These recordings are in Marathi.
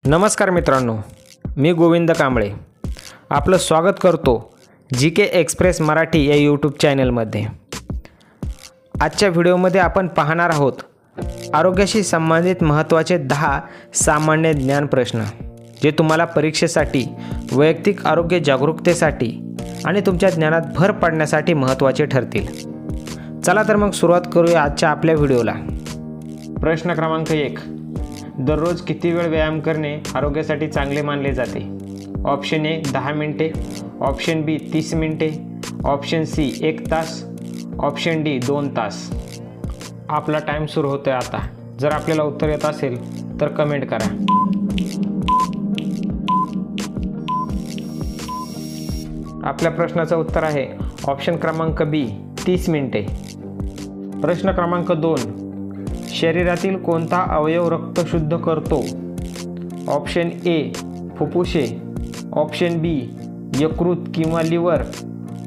नमस्कार मित्रांनो, मी गोविंद कांबळे आपलं स्वागत करतो GK एक्सप्रेस मराठी या यूट्यूब चॅनलमध्ये। आजच्या व्हिडिओमध्ये आपण पाहणार आहोत आरोग्याशी संबंधित महत्त्वाचे 10 सामान्य ज्ञान प्रश्न, जे तुम्हाला परीक्षेसाठी, वैयक्तिक आरोग्य जागरूकतेसाठी आणि तुमच्या ज्ञानात भर पडण्यासाठी महत्त्वाचे ठरतील। चला तर मग सुरुवात करूया आजच्या आपल्या व्हिडिओला। प्रश्न क्रमांक 1, दररोज किती वेळ व्यायाम करणे आरोग्यासाठी चांगले मानले जाते? ऑप्शन ए 10 मिनिटे, ऑप्शन बी 30 मिनिटे, ऑप्शन सी 1 तास, ऑप्शन डी 2 तास। आपला टाइम सुरू होतोय आता। जर आपल्याला उत्तर येत असेल तर कमेंट करा। आपल्या प्रश्नाचं उत्तर आहे ऑप्शन क्रमांक बी 30 मिनिटे। प्रश्न क्रमांक 2, शरीरातील कोणता अवयव रक्त शुद्ध करतो? ऑप्शन ए फुफ्फुसे, ऑप्शन बी यकृत किंवा लिव्हर,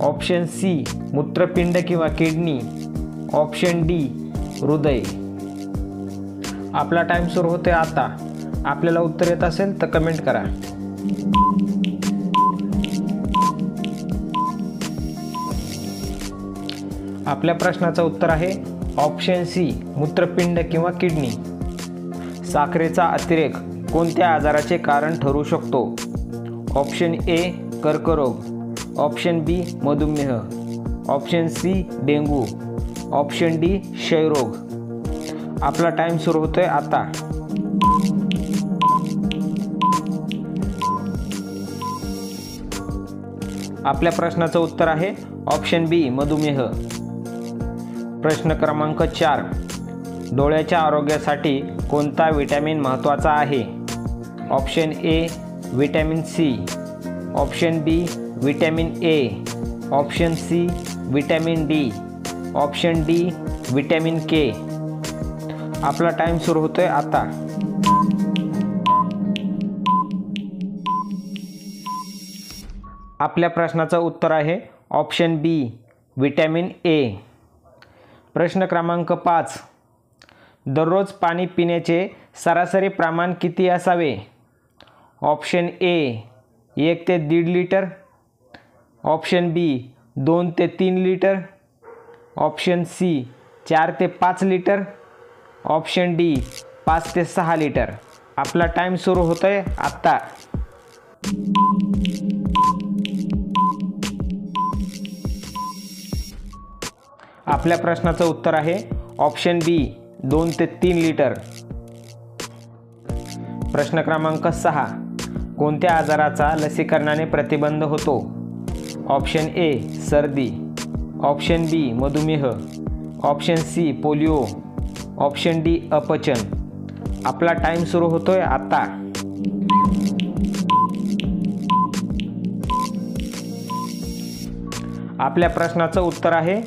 ऑप्शन सी मूत्रपिंड किंवा किडनी, ऑप्शन डी हृदय। आपला टाइम सुरू होतोय आता। आपल्याला उत्तर येत असेल तर कमेंट करा। आपल्या प्रश्नाचं उत्तर आहे ऑप्शन सी मूत्रपिंड किंवा किडनी। साखरेचा अतिरेक कोणत्या आजाराचे कारण ठरू शकतो? ऑप्शन ए कर्करोग, ऑप्शन बी मधुमेह, option C dengue, option D क्षयरोग। आपला टाइम सुरू होतोय आता। आपल्या प्रश्नाचं उत्तर आहे ऑप्शन बी मधुमेह। प्रश्न क्रमांक 4, डोळ्याच्या आरोग्यासाठी कोणता विटॅमिन महत्त्वाचा आहे? Option A vitamin C, option B vitamin A, option C vitamin D, option D vitamin K. आपला टाइम सुरू होतोय आता। आपल्या प्रश्नाचं उत्तर आहे ऑप्शन बी विटॅमिन ए। प्रश्न क्रमांक 5, दररोज पाणी पिण्याचे सरासरी प्रमाण किती असावे? ऑप्शन ए 1 ते 1.5 लिटर, ऑप्शन बी 2 ते 3 लिटर, ऑप्शन सी 4 ते 5 लिटर, ऑप्शन डी 5 ते 6 लिटर। आपला टाइम सुरू होतोय आता। आपल्या प्रश्नाचं उत्तर आहे ऑप्शन बी 2 ते 3 लिटर। प्रश्न क्रमांक 6, कोणत्या आजाराचा लसीकरणाने प्रतिबंध होतो? ऑप्शन ए सर्दी, ऑप्शन बी मधुमेह, option C polio, option D अपचन। आपला टाइम सुरू होतोय आता। आपल्या प्रश्नाचं उत्तर आहे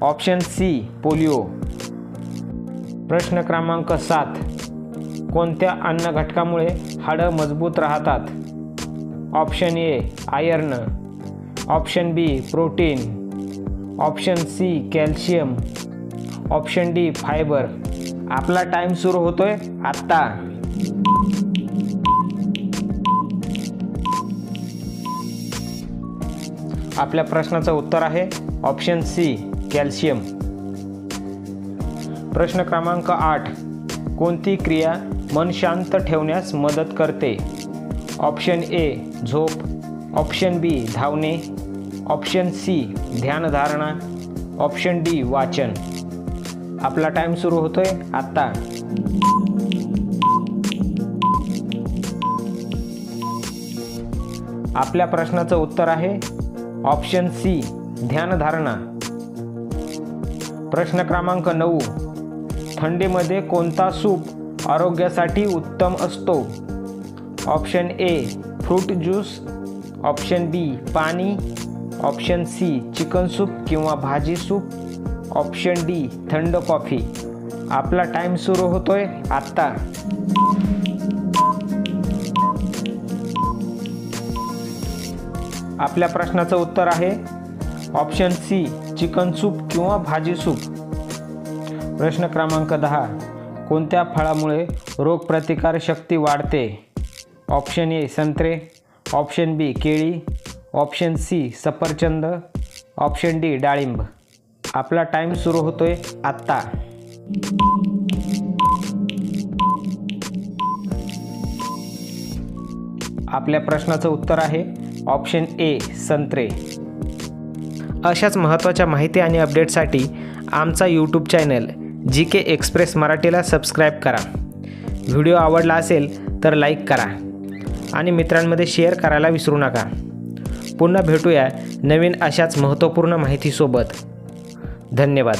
ऑप्शन सी पोलिओ। प्रश्न क्रमांक 7, कोणत्या अन्न घटकामुळे हाडं मजबूत राहतात? Option A iron, option B protein, option C calcium, option D fibre. आपला टाइम सुरू होतोय आता। आपल्या प्रश्नाचं उत्तर आहे ऑप्शन सी कॅल्शियम। प्रश्न क्रमांक 8, कोणती क्रिया मन शांत ठेवण्यास मदत करते? ऑप्शन ए झोप, ऑप्शन बी धावणे, ऑप्शन सी ध्यानधारणा, ऑप्शन डी वाचन। आपला टाइम सुरू होतोय आता। आपल्या प्रश्नाचं उत्तर आहे ऑप्शन सी ध्यानधारणा। प्रश्न क्रमांक 9, थंडीमध्ये कोणता सूप आरोग्यासाठी उत्तम असतो? Option A fruit juice, option B पाणी, ऑप्शन सी चिकन सूप किंवा भाजी सूप, ऑप्शन डी थंड कॉफी। आपला टाइम सुरू होतोय आता। आपल्या प्रश्नाचं उत्तर आहे ऑप्शन सी चिकन सूप किंवा भाजी सूप। प्रश्न क्रमांक 10, कोणत्या फळामुळे रोगप्रतिकारशक्ती वाढते? ऑप्शन ए संत्रे, ऑप्शन बी केळी, ऑप्शन सी सफरचंद, ऑप्शन डी डाळिंब. आपला टाईम सुरू होतोय आत्ता. आपल्या प्रश्नाचं उत्तर आहे ऑप्शन ए संत्रे. अशाच महत्त्वाच्या माहिती आणि अपडेटसाठी आमचा यूट्यूब चॅनल GK एक्सप्रेस मराठीला सबस्क्राईब करा. व्हिडिओ आवडला असेल तर लाईक करा आणि मित्रांमध्ये शेअर करायला विसरू नका. पुन्हा भेटूया नवीन अशाच महत्त्वपूर्ण माहितीसोबत. धन्यवाद.